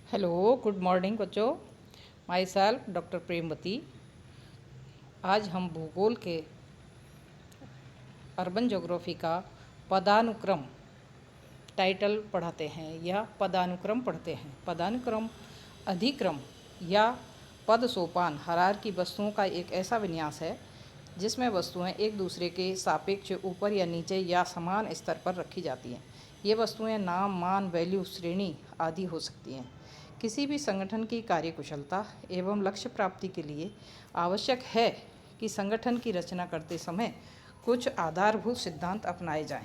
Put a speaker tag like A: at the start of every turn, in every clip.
A: Hello, good morning बच्चों। My self doctor Premvati. आज हम भूगोल के अर्बन ज्योग्राफी का पदानुक्रम टाइटल पढ़ाते हैं या पदानुक्रम पढ़ते हैं। पदानुक्रम अधिक्रम या पद सोपान हायरार्की वस्तुओं का एक ऐसा विन्यास है जिसमें वस्तुएं एक दूसरे के सापेक्ष ऊपर या नीचे या समान स्तर पर रखी जाती हैं। ये वस्तुएं नाम, मान, वैल्यू, श्रेणी आदि हो सकती हैं। किसी भी संगठन की कार्यकुशलता एवं लक्ष्य प्राप्ति के लिए आवश्यक है कि संगठन की रचना करते समय कुछ आधारभूत सिद्धांत अपनाए जाएं।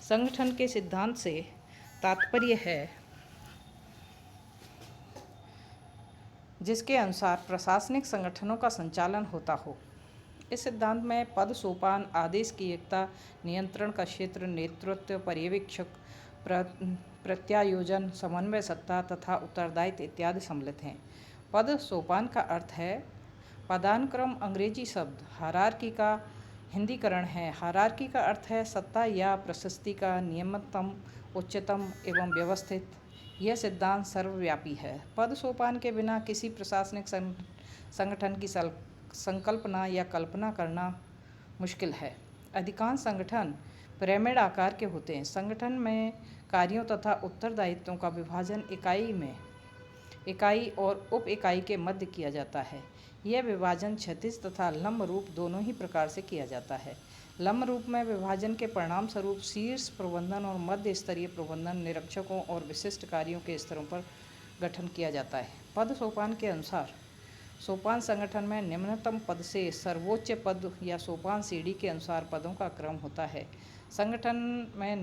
A: संगठन के सिद्धांत से तात्पर्य है जिसके अनुसार प्रशासनिक संगठनों का संचालन होता हो। इस सिद्धांत में पद सोपान, आदेश की एकता, नियंत्रण का क्षेत्र, नेतृत्व, पर्यवेक्षक, प्रत्यायोजन, समन्वय सत्ता तथा उत्तरदायित्व इत्यादि सम्मिलित हैं। पद सोपान का अर्थ है पदानुक्रम अंग्रेजी शब्द हायरार्की का हिंदीकरण है। हायरार्की का अर्थ है सत्ता या प्रशस्ति का नियमतम, उच्चतम एवं व्यवस्थित। यह सिद्धांत सर्वव्यापी है। पद सोपान के बिना किसी प्रशासनिक संगठन की संकल्पना या कल्पना करना मुश्किल है। अधिकांश संगठन पिरामिड आकार के होते हैं। संगठन में कार्यों तथा उत्तरदायित्वों का विभाजन इकाई और उप इकाई के मध्य किया जाता है। यह विभाजन क्षैतिज तथा लंब रूप दोनों ही प्रकार से किया जाता है। लंब रूप में विभाजन के परिणाम स्वरूप शीर्ष प्रबंधन और मध्य स्तरीय प्रबंधन, निरीक्षकों और विशिष्ट कार्यों के स्तरों पर गठन किया जाता है। पद सोपान के अनुसार सोपान संगठन में निम्नतम पद से सर्वोच्च पद या सोपान सीढ़ी के अनुसार पदों का क्रम होता है। संगठन में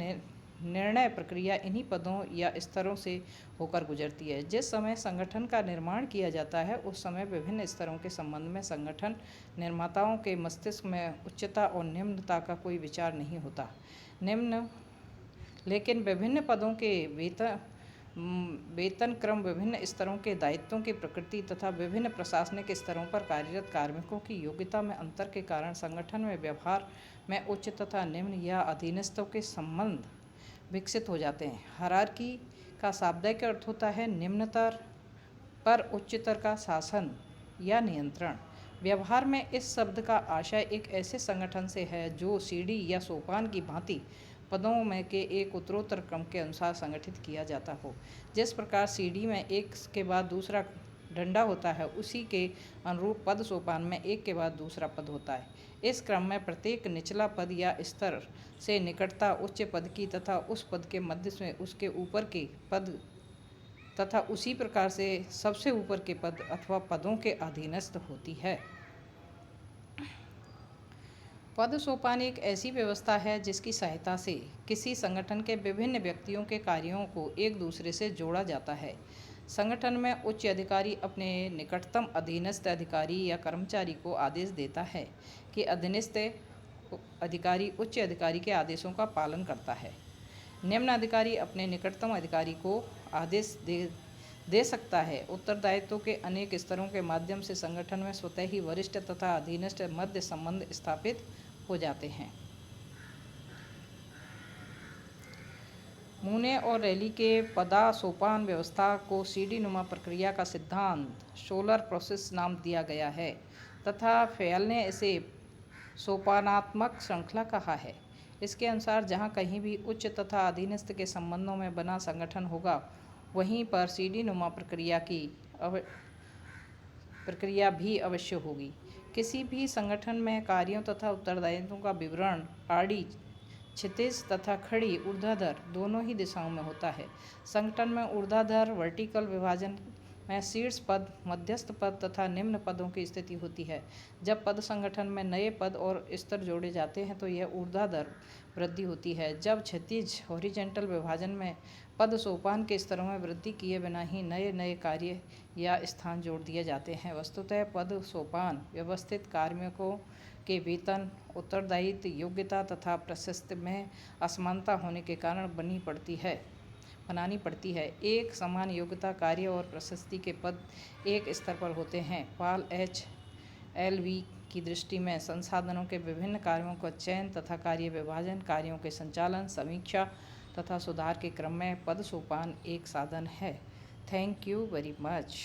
A: निर्णय प्रक्रिया इन्हीं पदों या स्तरों से होकर गुजरती है। जिस समय संगठन का निर्माण किया जाता है उस समय विभिन्न स्तरों के संबंध में संगठन निर्माताओं के मस्तिष्क में उच्चता और निम्नता का कोई विचार नहीं होता। लेकिन विभिन्न पदों के वेतन क्रम, विभिन्न स्तरों के दायित्वों की प्रकृति तथा विभिन्न प्रशासनिक स्तरों पर कार्यरत कार्मिकों की योग्यता में अंतर के कारण संगठन में व्यवहार में उच्च तथा निम्न या अधीनस्थों के संबंध विकसित हो जाते हैं। हायरार्की का शाब्दिक अर्थ होता है निम्नतर पर उच्चतर का शासन या नियंत्रण। व्यवहार में इस शब्द का आशय एक ऐसे संगठन से है जो सीढ़ी या सोपान की भांति पदों में के एक उत्तरोत्तर क्रम के अनुसार संगठित किया जाता हो। जिस प्रकार सीढ़ी में एक के बाद दूसरा डंडा होता है उसी के अनुरूप पद सोपान में एक के बाद दूसरा पद होता है। इस क्रम में प्रत्येक निचला पद या स्तर से निकटता उच्च पद की तथा उस पद के मध्य में उसके ऊपर के पद तथा उसी प्रकार से सबसे ऊपर के पद अथवा पदों के अधीनस्थ होती है। पद सोपान एक ऐसी व्यवस्था है जिसकी सहायता से किसी संगठन के विभिन्न व्यक्तियों के कार्यों को एक दूसरे से जोड़ा जाता है। संगठन में उच्च अधिकारी अपने निकटतम अधीनस्थ अधिकारी या कर्मचारी को आदेश देता है कि अधीनस्थ अधिकारी उच्च अधिकारी के आदेशों का पालन करता है। निम्न अधिकारी अपने निकटतम अधिकारी को आदेश दे सकता है। उत्तरदायित्व के अनेक स्तरों के माध्यम से संगठन में स्वतः ही वरिष्ठ तथा अधीनस्थ मध्य संबंध स्थापित हो जाते हैं। मूने और रैली के पदा सोपान व्यवस्था को सीढ़ी नुमा प्रक्रिया का सिद्धांत सोलर प्रोसेस नाम दिया गया है तथा फेयल ने इसे सोपानात्मक श्रृंखला कहा है। इसके अनुसार जहाँ कहीं भी उच्च तथा अधीनस्थ के संबंधों में बना संगठन होगा वहीं पर सीढ़ी नुमा प्रक्रिया भी अवश्य होगी। किसी भी संगठन में कार्यों तथा उत्तरदायित्वों का विवरण आड़ी, क्षितिज तथा खड़ी ऊर्ध्वाधर दोनों ही दिशाओं में होता है। संगठन में ऊर्ध्वाधर वर्टिकल विभाजन में शीर्ष पद, मध्यस्थ पद तथा निम्न पदों की स्थिति होती है। जब पद संगठन में नए पद और स्तर जोड़े जाते हैं तो यह ऊर्ध्वाधर वृद्धि होती है। जब क्षैतिज हॉरिजॉन्टल विभाजन में पद सोपान के स्तरों में वृद्धि किए बिना ही नए नए कार्य या स्थान जोड़ दिए जाते हैं। वस्तुतः पद सोपान व्यवस्थित कार्मिकों के वेतन, उत्तरदायित्व, योग्यता तथा प्रशस्ति में असमानता होने के कारण बनानी पड़ती है। एक समान योग्यता, कार्य और प्रशस्ति के पद एक स्तर पर होते हैं। Paul H. एल.वी. की दृष्टि में संसाधनों के विभिन्न कार्यों का चयन तथा कार्य विभाजन, कार्यों के संचालन, समीक्षा तथा सुधार के क्रम में पद सोपान एक साधन है थैंक यू वेरी मच।